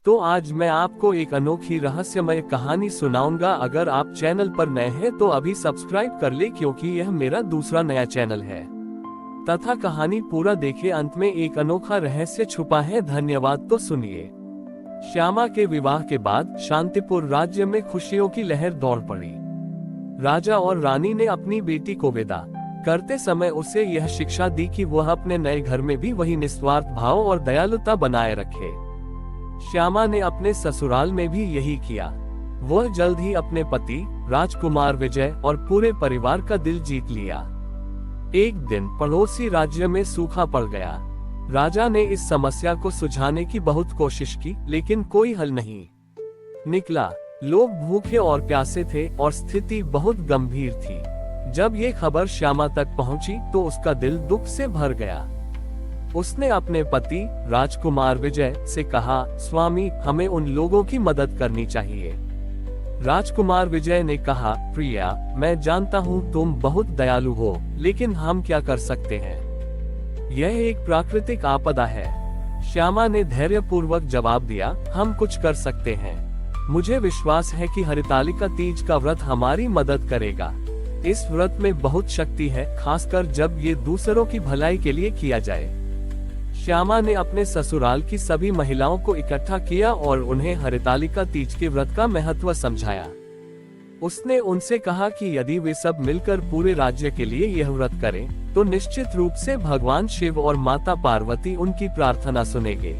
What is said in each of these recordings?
तो आज मैं आपको एक अनोखी रहस्यमय कहानी सुनाऊंगा। अगर आप चैनल पर नए हैं तो अभी सब्सक्राइब कर ले, क्योंकि यह मेरा दूसरा नया चैनल है। तथा कहानी पूरा देखे, अंत में एक अनोखा रहस्य छुपा है। धन्यवाद। तो सुनिए। श्यामा के विवाह के बाद शांतिपुर राज्य में खुशियों की लहर दौड़ पड़ी। राजा और रानी ने अपनी बेटी को विदा करते समय उसे यह शिक्षा दी कि वह अपने नए घर में भी वही निस्वार्थ भाव और दयालुता बनाए रखे। श्यामा ने अपने ससुराल में भी यही किया। वह जल्द ही अपने पति राजकुमार विजय और पूरे परिवार का दिल जीत लिया। एक दिन पड़ोसी राज्य में सूखा पड़ गया। राजा ने इस समस्या को सुलझाने की बहुत कोशिश की, लेकिन कोई हल नहीं निकला। लोग भूखे और प्यासे थे और स्थिति बहुत गंभीर थी। जब ये खबर श्यामा तक पहुंची तो उसका दिल दुख से भर गया। उसने अपने पति राजकुमार विजय से कहा, स्वामी, हमें उन लोगों की मदद करनी चाहिए। राजकुमार विजय ने कहा, प्रिया, मैं जानता हूँ तुम बहुत दयालु हो, लेकिन हम क्या कर सकते हैं? यह एक प्राकृतिक आपदा है। श्यामा ने धैर्यपूर्वक जवाब दिया, हम कुछ कर सकते हैं। मुझे विश्वास है कि हरितालिका तीज का व्रत हमारी मदद करेगा। इस व्रत में बहुत शक्ति है, खासकर जब ये दूसरों की भलाई के लिए किया जाए। श्यामा ने अपने ससुराल की सभी महिलाओं को इकट्ठा किया और उन्हें हरितालिका तीज के व्रत का महत्व समझाया। उसने उनसे कहा कि यदि वे सब मिलकर पूरे राज्य के लिए यह व्रत करें, तो निश्चित रूप से भगवान शिव और माता पार्वती उनकी प्रार्थना सुनेंगे।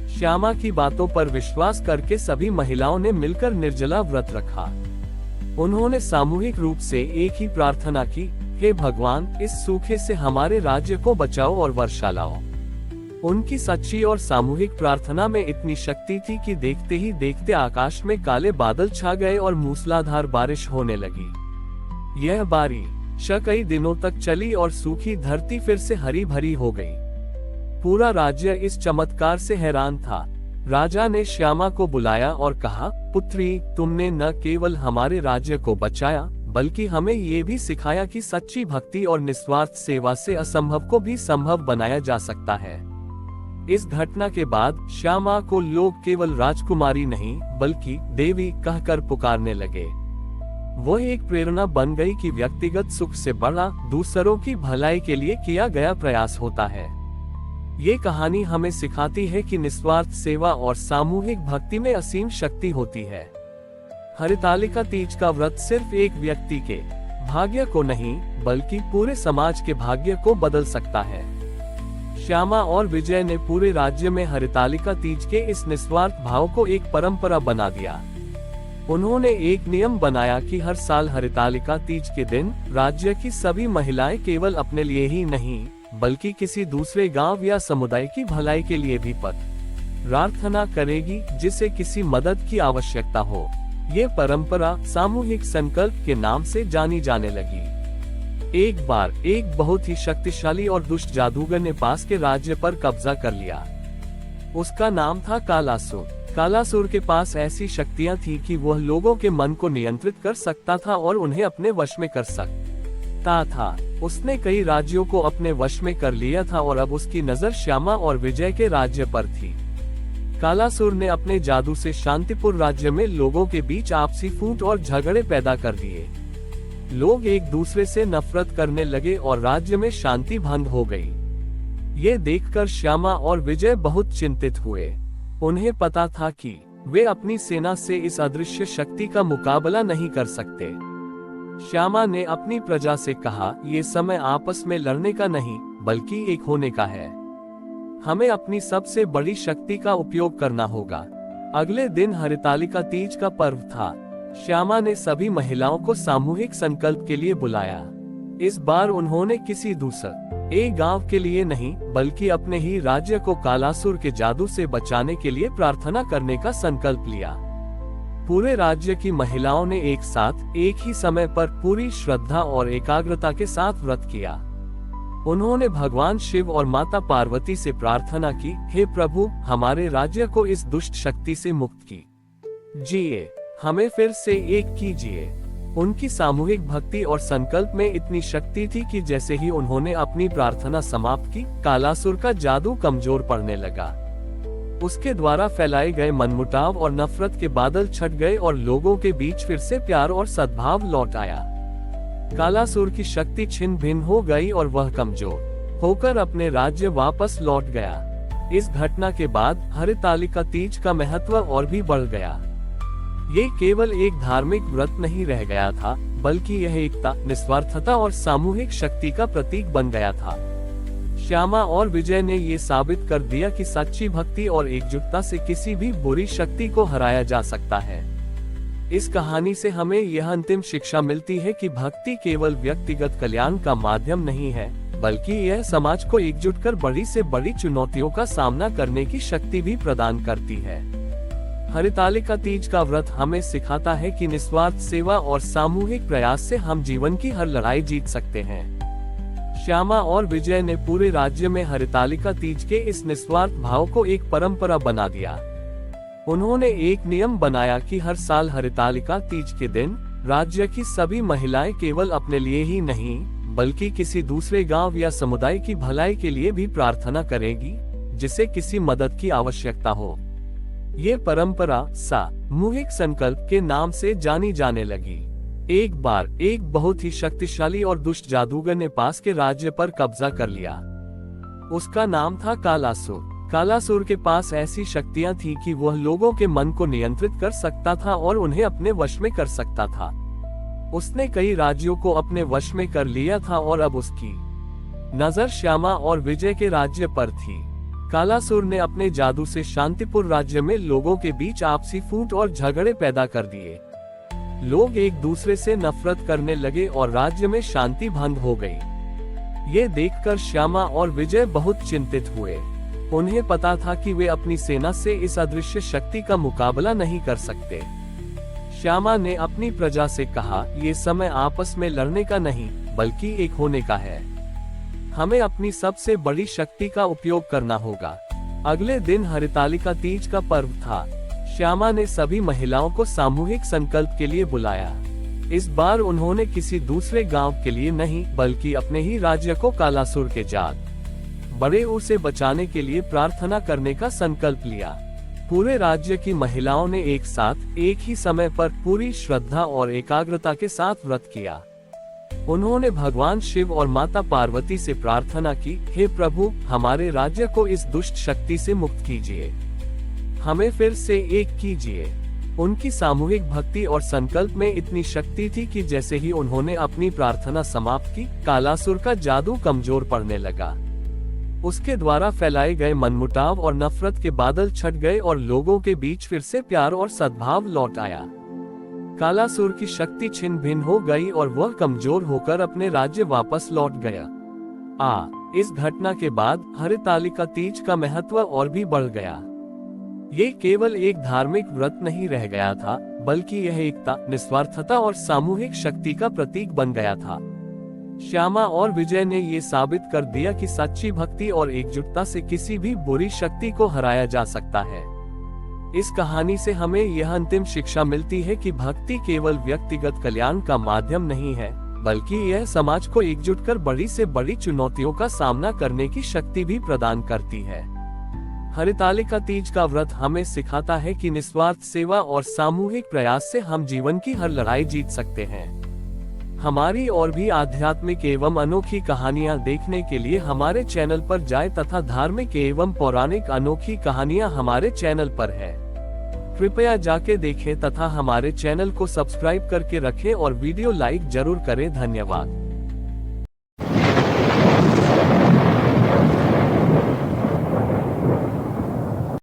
श्यामा की बातों पर विश्वास करके सभी महिलाओं ने मिलकर निर्जला व्रत रखा। उन्होंने सामूहिक रूप से एक ही प्रार्थना की, हे भगवान, इस सूखे से हमारे राज्य को बचाओ और वर्षा लाओ। उनकी सच्ची और सामूहिक प्रार्थना में इतनी शक्ति थी कि देखते ही देखते आकाश में काले बादल छा गए और मूसलाधार बारिश होने लगी। यह बारिश कई दिनों तक चली और सूखी धरती फिर से हरी भरी हो गई। पूरा राज्य इस चमत्कार से हैरान था। राजा ने श्यामा को बुलाया और कहा, पुत्री, तुमने न केवल हमारे राज्य को बचाया, बल्कि हमें ये भी सिखाया कि सच्ची भक्ति और निस्वार्थ सेवा से असंभव को भी संभव बनाया जा सकता है। इस घटना के बाद श्यामा को लोग केवल राजकुमारी नहीं, बल्कि देवी कहकर पुकारने लगे। वह एक प्रेरणा बन गई कि व्यक्तिगत सुख से बड़ा दूसरों की भलाई के लिए किया गया प्रयास होता है। ये कहानी हमें सिखाती है कि निस्वार्थ सेवा और सामूहिक भक्ति में असीम शक्ति होती है। हरितालिका तीज का व्रत सिर्फ एक व्यक्ति के भाग्य को नहीं, बल्कि पूरे समाज के भाग्य को बदल सकता है। श्यामा और विजय ने पूरे राज्य में हरितालिका तीज के इस निस्वार्थ भाव को एक परंपरा बना दिया। उन्होंने एक नियम बनाया कि हर साल हरितालिका तीज के दिन राज्य की सभी महिलाएं केवल अपने लिए ही नहीं, बल्कि किसी दूसरे गांव या समुदाय की भलाई के लिए भी प्रार्थना करेगी, जिसे किसी मदद की आवश्यकता हो। ये परंपरा सामूहिक संकल्प के नाम से जानी जाने लगी। एक बार एक बहुत ही शक्तिशाली और दुष्ट जादूगर ने पास के राज्य पर कब्जा कर लिया। उसका नाम था कालासुर। कालासुर के पास ऐसी शक्तियां थी कि वह लोगों के मन को नियंत्रित कर सकता था और उन्हें अपने वश में कर सकता था। उसने कई राज्यों को अपने वश में कर लिया था और अब उसकी नजर श्यामा और विजय के राज्य पर थी। कालासुर ने अपने जादू से शांतिपुर राज्य में लोगों के बीच आपसी फूट और झगड़े पैदा कर दिए। लोग एक दूसरे से नफरत करने लगे और राज्य में शांति भंग हो गई। ये देखकर श्यामा और विजय बहुत चिंतित हुए। उन्हें पता था कि वे अपनी सेना से इस अदृश्य शक्ति का मुकाबला नहीं कर सकते। श्यामा ने अपनी प्रजा से कहा, ये समय आपस में लड़ने का नहीं, बल्कि एक होने का है। हमें अपनी सबसे बड़ी शक्ति का उपयोग करना होगा। अगले दिन हरितालिका तीज का पर्व था। श्यामा ने सभी महिलाओं को सामूहिक संकल्प के लिए बुलाया। इस बार उन्होंने किसी दूसरे गांव के लिए नहीं, बल्कि अपने ही राज्य को कालासुर के जादू से बचाने के लिए प्रार्थना करने का संकल्प लिया। पूरे राज्य की महिलाओं ने एक साथ एक ही समय पर पूरी श्रद्धा और एकाग्रता के साथ व्रत किया। उन्होंने भगवान शिव और माता पार्वती से प्रार्थना की, हे प्रभु, हमारे राज्य को इस दुष्ट शक्ति से मुक्त कीजिए, हमें फिर से एक कीजिए। उनकी सामूहिक भक्ति और संकल्प में इतनी शक्ति थी कि जैसे ही उन्होंने अपनी प्रार्थना समाप्त की, कालासुर का जादू कमजोर पड़ने लगा। उसके द्वारा फैलाए गए मनमुटाव और नफरत के बादल छट गए और लोगों के बीच फिर से प्यार और सद्भाव लौट आया। कालासुर की शक्ति छिन्न भिन्न हो गई और वह कमजोर होकर अपने राज्य वापस लौट गया। इस घटना के बाद हरितालिका तीज का महत्व और भी बढ़ गया। ये केवल एक धार्मिक व्रत नहीं रह गया था, बल्कि यह एकता, निस्वार्थता और सामूहिक शक्ति का प्रतीक बन गया था। श्यामा और विजय ने ये साबित कर दिया कि सच्ची भक्ति और एकजुटता से किसी भी बुरी शक्ति को हराया जा सकता है। इस कहानी से हमें यह अंतिम शिक्षा मिलती है कि भक्ति केवल व्यक्तिगत कल्याण का माध्यम नहीं है, बल्कि यह समाज को एकजुट कर बड़ी से बड़ी चुनौतियों का सामना करने की शक्ति भी प्रदान करती है। हरितालिका तीज का व्रत हमें सिखाता है कि निस्वार्थ सेवा और सामूहिक प्रयास से हम जीवन की हर लड़ाई जीत सकते हैं। श्यामा और विजय ने पूरे राज्य में हरितालिका तीज के इस निस्वार्थ भाव को एक परंपरा बना दिया। उन्होंने एक नियम बनाया कि हर साल हरितालिका तीज के दिन राज्य की सभी महिलाएं केवल अपने लिए ही नहीं, बल्कि किसी दूसरे गांव या समुदाय की भलाई के लिए भी प्रार्थना करेगी, जिसे किसी मदद की आवश्यकता हो। ये परंपरा सामूहिक संकल्प के नाम से जानी जाने लगी। एक बार एक बहुत ही शक्तिशाली और दुष्ट जादूगर ने पास के राज्य पर कब्जा कर लिया। उसका नाम था कालासुर। कालासुर के पास ऐसी शक्तियां थीं कि वह लोगों के मन को नियंत्रित कर सकता था और उन्हें अपने वश में कर सकता था। उसने कई राज्यों को अपने वश में कर लिया था और अब उसकी नजर श्यामा और विजय के राज्य पर थी। कालासुर ने अपने जादू से शांतिपुर राज्य में लोगों के बीच आपसी फूट और झगड़े पैदा कर दिए। लोग एक दूसरे से नफरत करने लगे और राज्य में शांति भंग हो गई। ये देखकर श्यामा और विजय बहुत चिंतित हुए। उन्हें पता था कि वे अपनी सेना से इस अदृश्य शक्ति का मुकाबला नहीं कर सकते। श्यामा ने अपनी प्रजा से कहा, ये समय आपस में लड़ने का नहीं, बल्कि एक होने का है। हमें अपनी सबसे बड़ी शक्ति का उपयोग करना होगा। अगले दिन हरितालिका तीज का पर्व था। श्यामा ने सभी महिलाओं को सामूहिक संकल्प के लिए बुलाया। इस बार उन्होंने किसी दूसरे गांव के लिए नहीं, बल्कि अपने ही राज्य को कालासुर के जात बड़े ऊर से बचाने के लिए प्रार्थना करने का संकल्प लिया। पूरे राज्य की महिलाओं ने एक साथ एक ही समय पर पूरी श्रद्धा और एकाग्रता के साथ व्रत किया। उन्होंने भगवान शिव और माता पार्वती से प्रार्थना की, हे प्रभु, हमारे राज्य को इस दुष्ट शक्ति से मुक्त कीजिए, हमें फिर से एक कीजिए। उनकी सामूहिक भक्ति और संकल्प में इतनी शक्ति थी कि जैसे ही उन्होंने अपनी प्रार्थना समाप्त की, कालासुर का जादू कमजोर पड़ने लगा। उसके द्वारा फैलाए गए मनमुटाव और नफरत के बादल छट गए और लोगों के बीच फिर से प्यार और सद्भाव लौट आया। कालासुर की शक्ति छिन्न भिन्न हो गई और वह कमजोर होकर अपने राज्य वापस लौट गया। इस घटना के बाद हरितालिका तीज का महत्व और भी बढ़ गया। ये केवल एक धार्मिक व्रत नहीं रह गया था, बल्कि यह एकता, निस्वार्थता और सामूहिक शक्ति का प्रतीक बन गया था। श्यामा और विजय ने ये साबित कर दिया कि सच्ची भक्ति और एकजुटता से किसी भी बुरी शक्ति को हराया जा सकता है। इस कहानी से हमें यह अंतिम शिक्षा मिलती है कि भक्ति केवल व्यक्तिगत कल्याण का माध्यम नहीं है, बल्कि यह समाज को एकजुट कर बड़ी से बड़ी चुनौतियों का सामना करने की शक्ति भी प्रदान करती है। हरितालिका तीज का व्रत हमें सिखाता है कि निस्वार्थ सेवा और सामूहिक प्रयास से हम जीवन की हर लड़ाई जीत सकते हैं। हमारी और भी आध्यात्मिक एवं अनोखी कहानियां देखने के लिए हमारे चैनल पर जाएं तथा धार्मिक एवं पौराणिक अनोखी कहानियां हमारे चैनल पर है। कृपया जाके देखें तथा हमारे चैनल को सब्सक्राइब करके रखें और वीडियो लाइक जरूर करें। धन्यवाद।